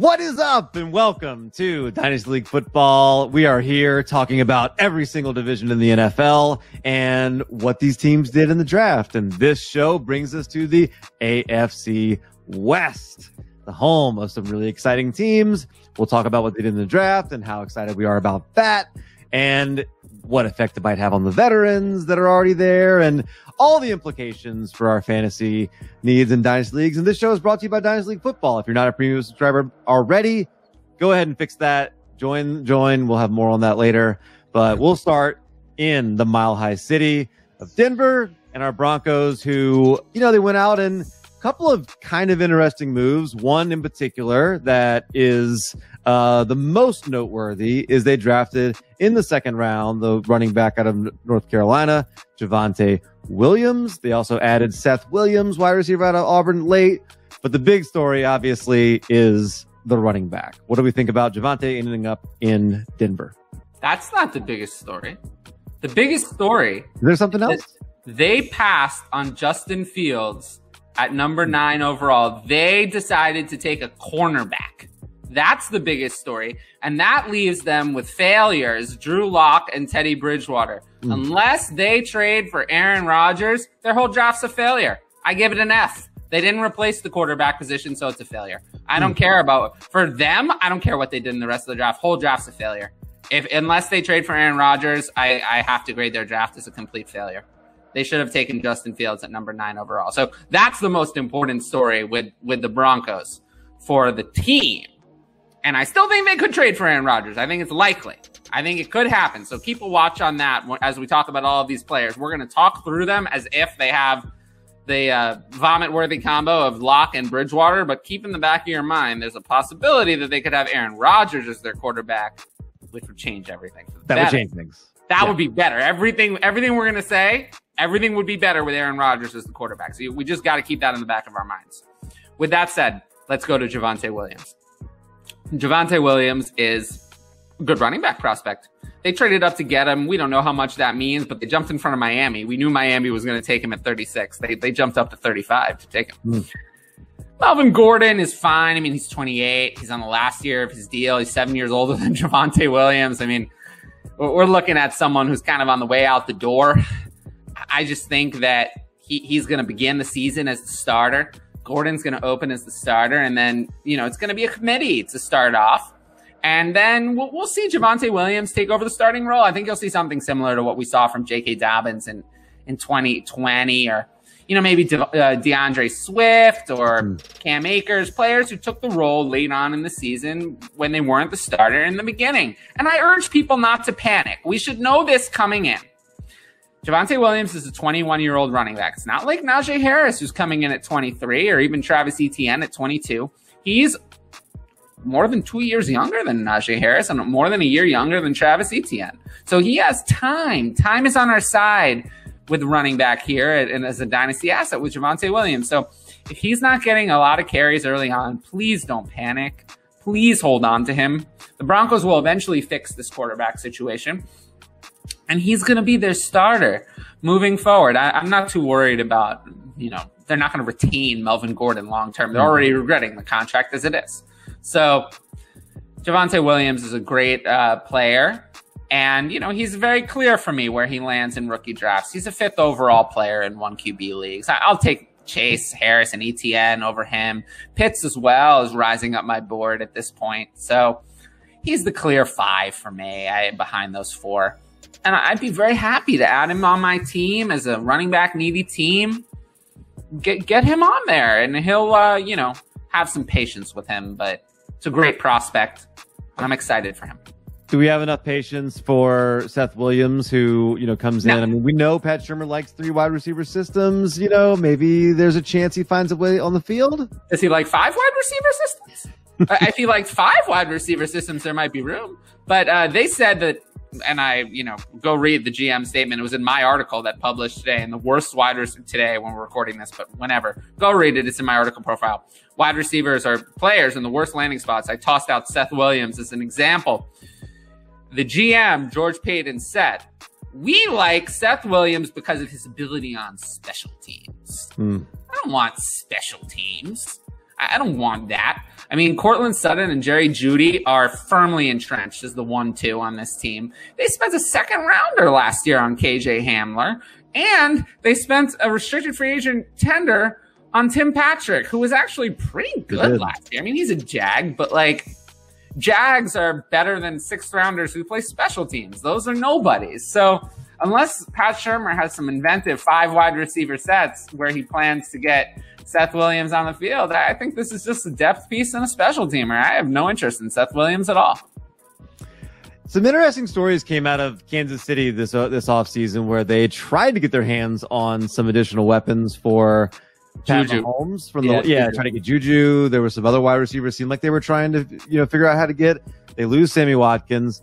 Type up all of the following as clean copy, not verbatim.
What is up, and welcome to Dynasty League Football. We are here talking about every single division in the NFL and what these teams did in the draft. And this show brings us to the AFC West, the home of some really exciting teams. We'll talk about what they did in the draft and how excited we are about that, and what effect it might have on the veterans that are already there, and all the implications for our fantasy needs in Dynasty Leagues. And this show is brought to you by Dynasty League Football. If you're not a premium subscriber already, go ahead and fix that. Join. We'll have more on that later. But we'll start in the Mile High City of Denver and our Broncos, who, they went out and a couple of kind of interesting moves. One in particular that is the most noteworthy is they drafted in the second round the running back out of North Carolina, Javonte Williams. They also added Seth Williams, wide receiver out of Auburn, late. But the big story, obviously, is the running back. What do we think about Javonte ending up in Denver? That's not the biggest story. The biggest story is there something else? They passed on Justin Fields at number 9 overall. They decided to take a cornerback. That's the biggest story. And that leaves them with failures, Drew Lock and Teddy Bridgewater. Unless they trade for Aaron Rodgers, their whole draft's a failure. I give it an F. They didn't replace the quarterback position, so it's a failure. I don't care for them. I don't care what they did in the rest of the draft. Whole draft's a failure. Unless they trade for Aaron Rodgers, I have to grade their draft as a complete failure. They should have taken Justin Fields at number 9 overall. So that's the most important story with the Broncos for the team. And I still think they could trade for Aaron Rodgers. I think it's likely. I think it could happen. So keep a watch on that as we talk about all of these players. We're going to talk through them as if they have the vomit-worthy combo of Locke and Bridgewater. But keep in the back of your mind, there's a possibility that they could have Aaron Rodgers as their quarterback, which would change everything. That would change things. That would be better. Everything we're going to say, everything would be better with Aaron Rodgers as the quarterback. So we just got to keep that in the back of our minds. With that said, let's go to Javonte Williams. Javonte Williams is a good running back prospect. They traded up to get him. We don't know how much that means, but they jumped in front of Miami. We knew Miami was going to take him at 36. They jumped up to 35 to take him. Melvin Gordon is fine. I mean, he's 28. He's on the last year of his deal. He's 7 years older than Javonte Williams. I mean, we're looking at someone who's kind of on the way out the door. I just think that he's going to begin the season as the starter. Gordon's going to open as the starter, and then, it's going to be a committee to start off. And then we'll see Javonte Williams take over the starting role. I think you'll see something similar to what we saw from J.K. Dobbins in 2020, or, maybe DeAndre Swift or Cam Akers, players who took the role late on in the season when they weren't the starter in the beginning. And I urge people not to panic. We should know this coming in. Javonte Williams is a 21-year-old running back. It's not like Najee Harris, who's coming in at 23, or even Travis Etienne at 22. He's more than 2 years younger than Najee Harris and more than a year younger than Travis Etienne. So he has time. Time is on our side with running back here and as a dynasty asset with Javonte Williams. So if he's not getting a lot of carries early on, please don't panic. Please hold on to him. The Broncos will eventually fix this quarterback situation, and he's going to be their starter moving forward. I'm not too worried about, they're not going to retain Melvin Gordon long-term. They're already regretting the contract as it is. So Javonte Williams is a great player. And, he's very clear for me where he lands in rookie drafts. He's a 5th overall player in 1 QB leagues. I'll take Chase, Harris, and Etienne over him. Pitts as well is rising up my board at this point. So he's the clear 5 for me behind those 4. And I'd be very happy to add him on my team as a running back needy team. Get him on there, and he'll, have some patience with him. But it's a great prospect, and I'm excited for him. Do we have enough patience for Seth Williams, who, comes in? I mean, we know Pat Shurmur likes 3 wide receiver systems. Maybe there's a chance he finds a way on the field. Does he like 5 wide receiver systems? If he liked 5 wide receiver systems, there might be room. But they said that, and I, go read the GM statement. It was in my article that published today, and the worst wide receiver today when we're recording this, but whenever. Go read it. It's in my article profile. Wide receivers are players in the worst landing spots. I tossed out Seth Williams as an example. The GM, George Payton, said, we like Seth Williams because of his ability on special teams. I don't want special teams. I don't want that. I mean, Cortland Sutton and Jerry Jeudy are firmly entrenched as the 1-2 on this team. They spent a second rounder last year on KJ Hamler, and they spent a restricted free agent tender on Tim Patrick, who was actually pretty good last year. I mean, he's a Jag, but like Jags are better than sixth rounders who play special teams. Those are nobodies. So unless Pat Shurmur has some inventive 5 wide receiver sets where he plans to get Seth Williams on the field, I think this is just a depth piece and a special teamer. I have no interest in Seth Williams at all. Some interesting stories came out of Kansas City this offseason where they tried to get their hands on some additional weapons for Pat Mahomes from trying to get Juju. There were some other wide receivers seemed like they were trying to, figure out how to get. They lose Sammy Watkins.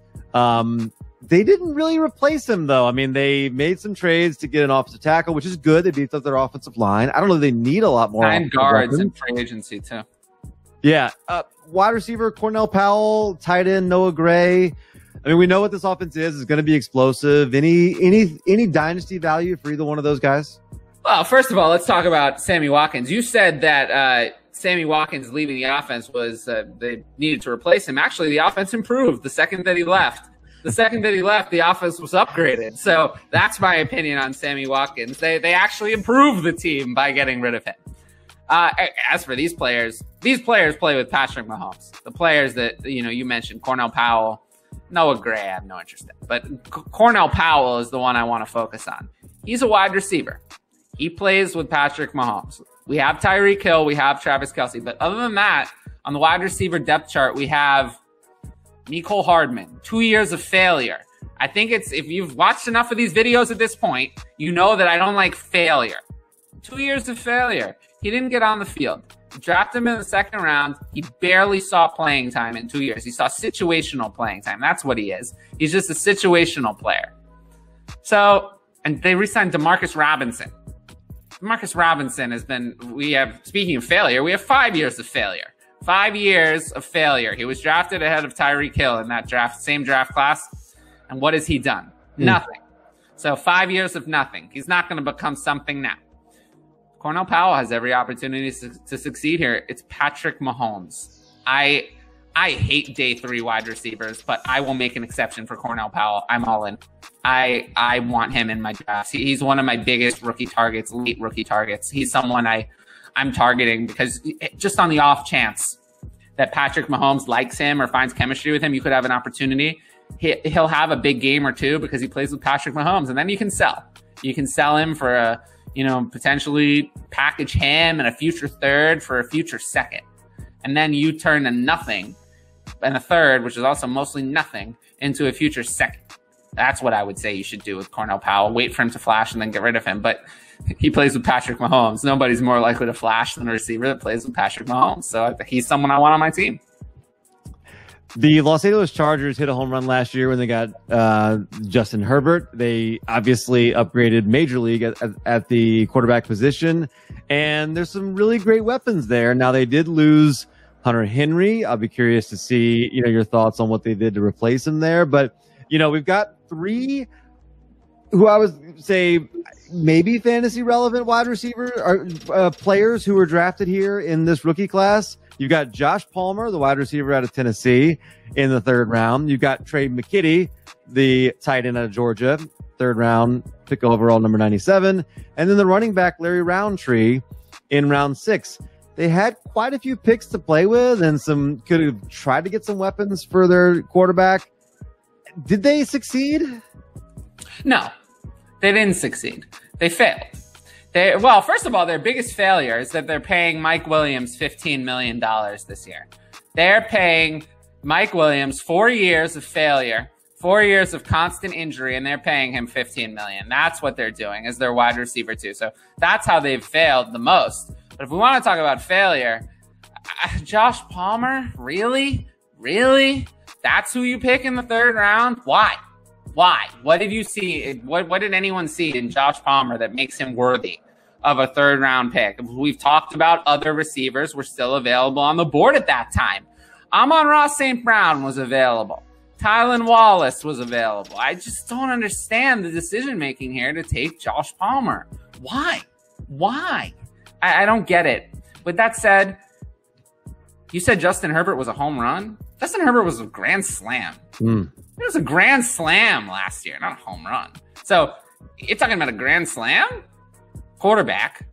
They didn't really replace him though. I mean, they made some trades to get an offensive tackle, which is good. They beefed up their offensive line. I don't know if they need a lot more. 9 guards in free agency too. Yeah. Wide receiver Cornell Powell, tight end Noah Gray. I mean, we know what this offense is. It's going to be explosive. Any dynasty value for either one of those guys? Well, first of all, let's talk about Sammy Watkins. You said that Sammy Watkins leaving the offense was they needed to replace him. Actually, the offense improved the second that he left. The second that he left, the offense was upgraded. So that's my opinion on Sammy Watkins. They actually improved the team by getting rid of him. As for these players play with Patrick Mahomes. The players that you mentioned, Cornell Powell, Noah Gray, I have no interest in. But Cornell Powell is the one I want to focus on. He's a wide receiver. He plays with Patrick Mahomes. We have Tyreek Hill. We have Travis Kelce. But other than that, on the wide receiver depth chart, we have Mecole Hardman. 2 years of failure. I think if you've watched enough of these videos at this point, you know that I don't like failure. 2 years of failure. He didn't get on the field. Drafted him in the second round. He barely saw playing time in 2 years. He saw situational playing time. That's what he is. He's just a situational player. So, and they re-signed Demarcus Robinson. Demarcus Robinson speaking of failure, we have 5 years of failure. 5 years of failure. He was drafted ahead of Tyreek Hill in that same draft class. And what has he done? Nothing. So 5 years of nothing. He's not going to become something now. Cornell Powell has every opportunity to succeed here. It's Patrick Mahomes. I hate day 3 wide receivers, but I will make an exception for Cornell Powell. I'm all in. I want him in my drafts. He's one of my biggest rookie targets, elite rookie targets. He's someone I'm targeting because just on the off chance that Patrick Mahomes likes him or finds chemistry with him, you could have an opportunity. He'll have a big game or two because he plays with Patrick Mahomes, and then you can sell. You can sell him for potentially package him and a future third for a future second. And then you turn a nothing and a third, which is also mostly nothing, into a future second. That's what I would say you should do with Cornell Powell. Wait for him to flash and then get rid of him. But he plays with Patrick Mahomes. Nobody's more likely to flash than a receiver that plays with Patrick Mahomes. So he's someone I want on my team. The Los Angeles Chargers hit a home run last year when they got Justin Herbert. They obviously upgraded Major League at the quarterback position, and there's some really great weapons there. Now, they did lose Hunter Henry. I'll be curious to see your thoughts on what they did to replace him there. But we've got 3 who I would say maybe fantasy relevant wide receiver or players who were drafted here in this rookie class. You've got Josh Palmer, the wide receiver out of Tennessee, in the 3rd round. You've got Trey McKitty, the tight end out of Georgia, 3rd round, pick overall number 97. And then the running back, Larry Roundtree, in round 6. They had quite a few picks to play with and could have tried to get some weapons for their quarterback. Did they succeed? No, they didn't succeed. They failed. Well, first of all, their biggest failure is that they're paying Mike Williams $15 million this year. They're paying Mike Williams 4 years of failure, 4 years of constant injury, and they're paying him $15 million. That's what they're doing as their wide receiver too. So that's how they've failed the most. But if we want to talk about failure, Josh Palmer, really? That's who you pick in the 3rd round? Why? What did you see? What did anyone see in Josh Palmer that makes him worthy of a 3rd round pick? We've talked about other receivers were still available on the board at that time. Amon-Ra St. Brown was available. Tylan Wallace was available. I just don't understand the decision making here to take Josh Palmer. Why? I don't get it. With that said, You said Justin Herbert was a home run? Justin Herbert was a grand slam. It was a grand slam last year, not a home run. So you're talking about a grand slam quarterback,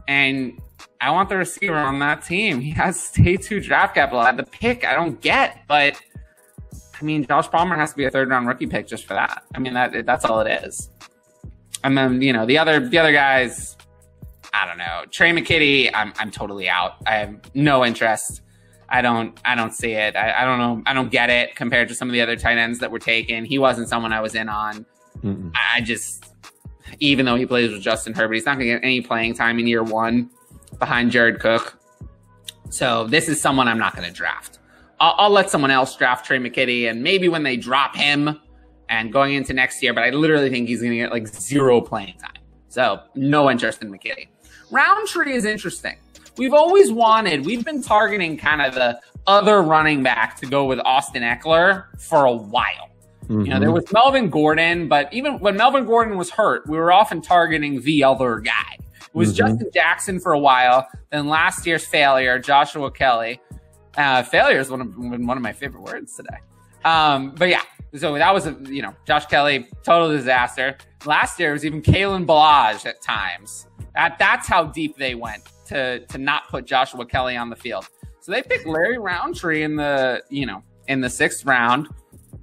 and I want the receiver on that team. He has day 2 draft capital. At the pick, I don't get, but I mean, Josh Palmer has to be a 3rd-round rookie pick just for that. I mean, that's all it is. And then, you know, the other guys, I don't know. Trey McKitty, I'm totally out. I have no interest. I don't see it. I don't know. I don't get it compared to some of the other tight ends that were taken. He wasn't someone I was in on. I just, even though he plays with Justin Herbert, he's not going to get any playing time in year 1 behind Jared Cook. So this is someone I'm not going to draft. I'll let someone else draft Trey McKitty, and maybe when they drop him and going into next year, but I literally think he's going to get like 0 playing time. So no interest in McKitty. Roundtree is interesting. We've been targeting kind of the other running back to go with Austin Eckler for a while. You know, there was Melvin Gordon, but even when Melvin Gordon was hurt, we were often targeting the other guy. It was Justin Jackson for a while. Then last year's failure, Joshua Kelly. Failure is one of my favorite words today. But yeah, so that was Josh Kelly, total disaster. Last year it was even Kalen Ballage at times. That's how deep they went to not put Joshua Kelly on the field. So they picked Larry Roundtree in the 6th round.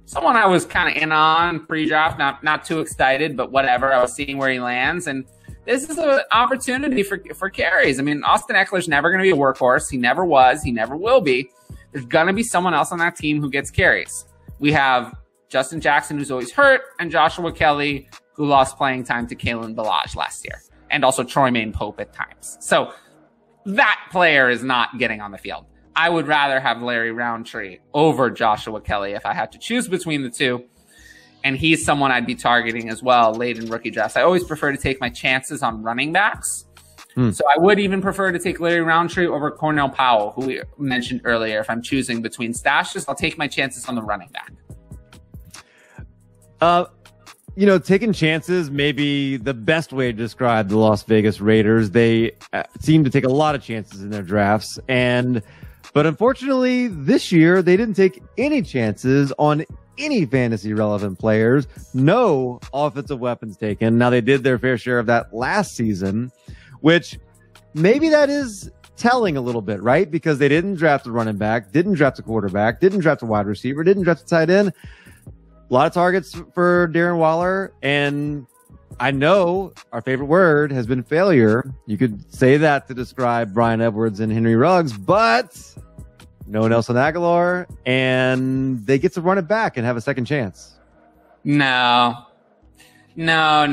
Someone I was kind of in on pre-draft, not too excited, but whatever. I was seeing where he lands, and this is an opportunity for carries. I mean, Austin Eckler's never going to be a workhorse. He never was. He never will be. There's going to be someone else on that team who gets carries. We have Justin Jackson, who's always hurt, and Joshua Kelly, who lost playing time to Kalen Ballage last year, and also Troy Maine Pope at times. So that player is not getting on the field. I would rather have Larry Roundtree over Joshua Kelly if I had to choose between the two. And he's someone I'd be targeting as well late in rookie drafts. I always prefer to take my chances on running backs. So I would even prefer to take Larry Roundtree over Cornell Powell, who we mentioned earlier. If I'm choosing between stashes, I'll take my chances on the running back. Taking chances may be the best way to describe the Las Vegas Raiders. They seem to take a lot of chances in their drafts. But unfortunately, this year, they didn't take any chances on any fantasy relevant players. No offensive weapons taken. Now, they did their fair share of that last season, which maybe that is telling a little bit, right? Because they didn't draft a running back, didn't draft a quarterback, didn't draft a wide receiver, didn't draft a tight end. A lot of targets for Darren Waller. And I know our favorite word has been failure. You could say that to describe Bryan Edwards and Henry Ruggs, but no Nelson Aguilar, and they get to run it back and have a second chance. No. I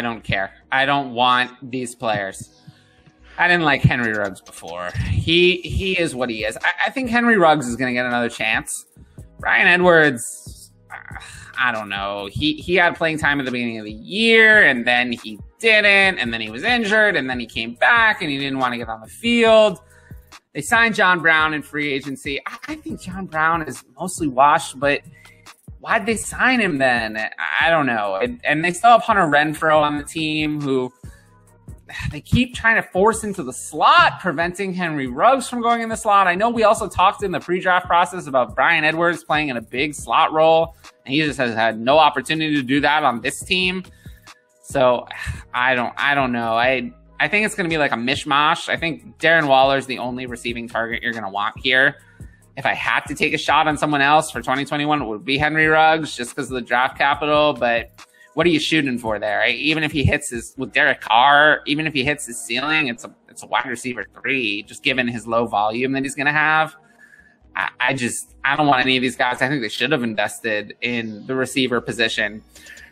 don't care. I don't want these players. I didn't like Henry Ruggs before. He is what he is. I think Henry Ruggs is going to get another chance. Bryan Edwards, I don't know. He had playing time at the beginning of the year, and then he didn't, and then he was injured, and then he came back, and he didn't want to get on the field. They signed John Brown in free agency. I think John Brown is mostly washed, but why'd they sign him then? I don't know. And they still have Hunter Renfrow on the team, who they keep trying to force into the slot, preventing Henry Ruggs from going in the slot. I know we also talked in the pre-draft process about Bryan Edwards playing in a big slot role, and he just has had no opportunity to do that on this team. So I don't know. I think it's going to be like a mishmash. I think Darren Waller is the only receiving target you're going to want here. If I had to take a shot on someone else for 2021, it would be Henry Ruggs just because of the draft capital. But what are you shooting for there? Right? Even if he hits with Derek Carr, even if he hits his ceiling, it's a wide receiver 3, just given his low volume that he's going to have. I don't want any of these guys. I think they should have invested in the receiver position.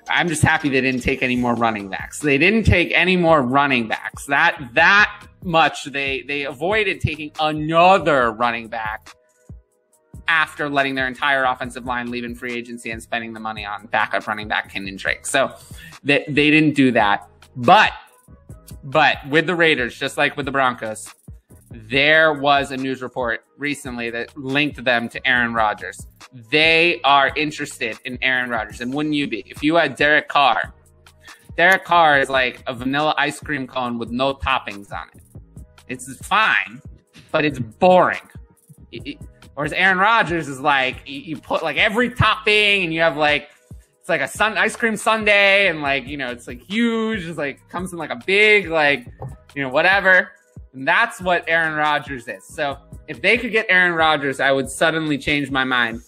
I'm just happy they didn't take any more running backs. They didn't take any more running backs. That much they avoided taking another running back after letting their entire offensive line leave in free agency and spending the money on backup running back Kenyon Drake. So they didn't do that. But with the Raiders, just like with the Broncos, there was a news report recently that linked them to Aaron Rodgers. They are interested in Aaron Rodgers. And wouldn't you be? If you had Derek Carr is like a vanilla ice cream cone with no toppings on it. It's fine, but it's boring. Whereas Aaron Rodgers is like, you put like every topping and you have like, it's like a ice cream sundae and like, you know, it's like huge. It's like comes in like a big, like, you know, whatever. And that's what Aaron Rodgers is. So if they could get Aaron Rodgers, I would suddenly change my mind.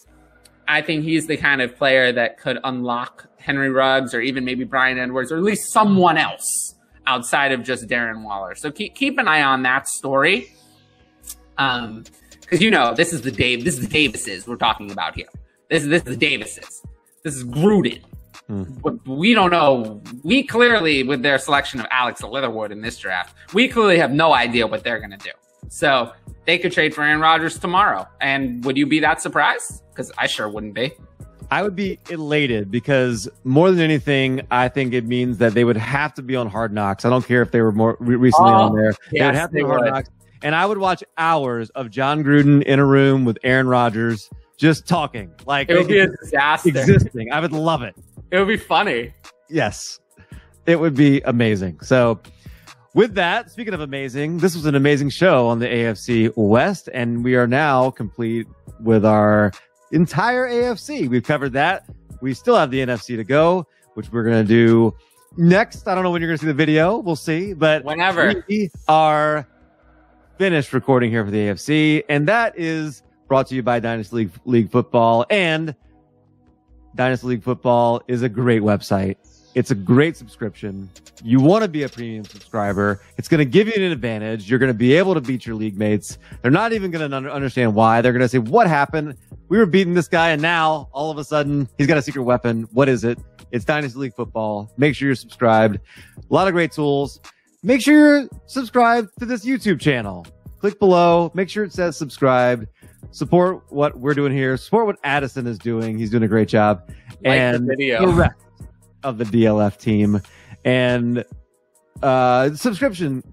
I think he's the kind of player that could unlock Henry Ruggs or even maybe Bryan Edwards or at least someone else outside of just Darren Waller. So keep an eye on that story. Because, you know, this is the Davises we're talking about here. This is the Davises. This is Gruden. But we don't know. We clearly, with their selection of Alex Leatherwood in this draft, we clearly have no idea what they're going to do. So they could trade for Aaron Rodgers tomorrow. And would you be that surprised? Because I sure wouldn't be. I would be elated because more than anything, I think it means that they would have to be on Hard Knocks. I don't care if they were more recently on there. They would have to be on Hard Knocks. And I would watch hours of John Gruden in a room with Aaron Rodgers just talking. Like, it would be a disaster. Existing. I would love it. It would be funny. Yes. It would be amazing. So with that, speaking of amazing, this was an amazing show on the AFC West, and we are now complete with our entire AFC. We've covered that. We still have the NFC to go, which we're going to do next. I don't know when you're going to see the video. We'll see. But whenever. We are finished recording here for the AFC, and that is brought to you by Dynasty League Football. And Dynasty League Football is a great website. It's a great subscription. You want to be a premium subscriber. It's going to give you an advantage. You're going to be able to beat your league mates. They're not even going to understand why. They're going to say, what happened? We were beating this guy, and now all of a sudden he's got a secret weapon. What is it? It's Dynasty League Football. Make sure you're subscribed. A lot of great tools. Make sure you're subscribed to this YouTube channel. Click below. Make sure it says subscribed. Support what we're doing here. Support what Addison is doing. He's doing a great job. And the rest of the DLF team. And subscription,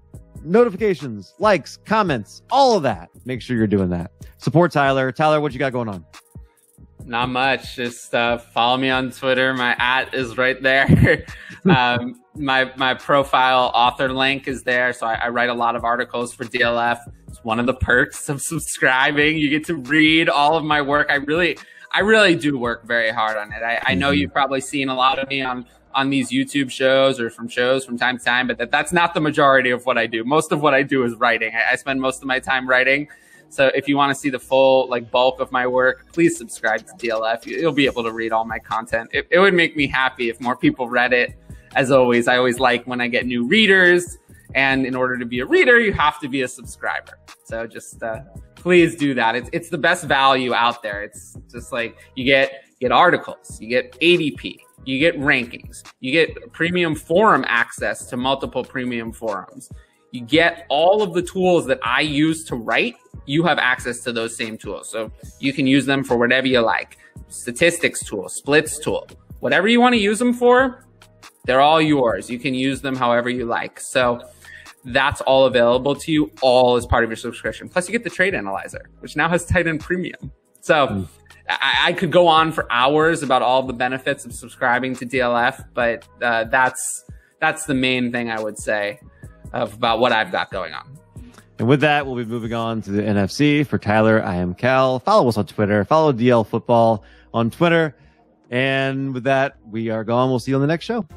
notifications, likes, comments, all of that. Make sure you're doing that. Support Tyler. Tyler, what you got going on? Not much. Just follow me on Twitter. My @ is right there. My profile author link is there. So I write a lot of articles for DLF. It's one of the perks of subscribing. You get to read all of my work. I really do work very hard on it. I know you've probably seen a lot of me on these YouTube shows or from shows from time to time, but that's not the majority of what I do. Most of what I do is writing. I spend most of my time writing. So if you want to see the full bulk of my work, please subscribe to DLF. You'll be able to read all my content. It would make me happy if more people read it. As always, I always like when I get new readers. And in order to be a reader, you have to be a subscriber. So just please do that. It's the best value out there. It's just like you get articles, you get ADP, you get rankings, you get premium forum access to multiple premium forums. You get all of the tools that I use to write. You have access to those same tools. So you can use them for whatever you like. Statistics tool, splits tool, whatever you want to use them for, they're all yours. You can use them however you like. So that's all available to you, all as part of your subscription. Plus you get the trade analyzer, which now has tight end premium. So I could go on for hours about all the benefits of subscribing to DLF, but that's the main thing I would say about what I've got going on. And with that, we'll be moving on to the NFC. For Tyler, I am Cal. Follow us on Twitter. Follow DL Football on Twitter. And with that, we are gone. We'll see you on the next show.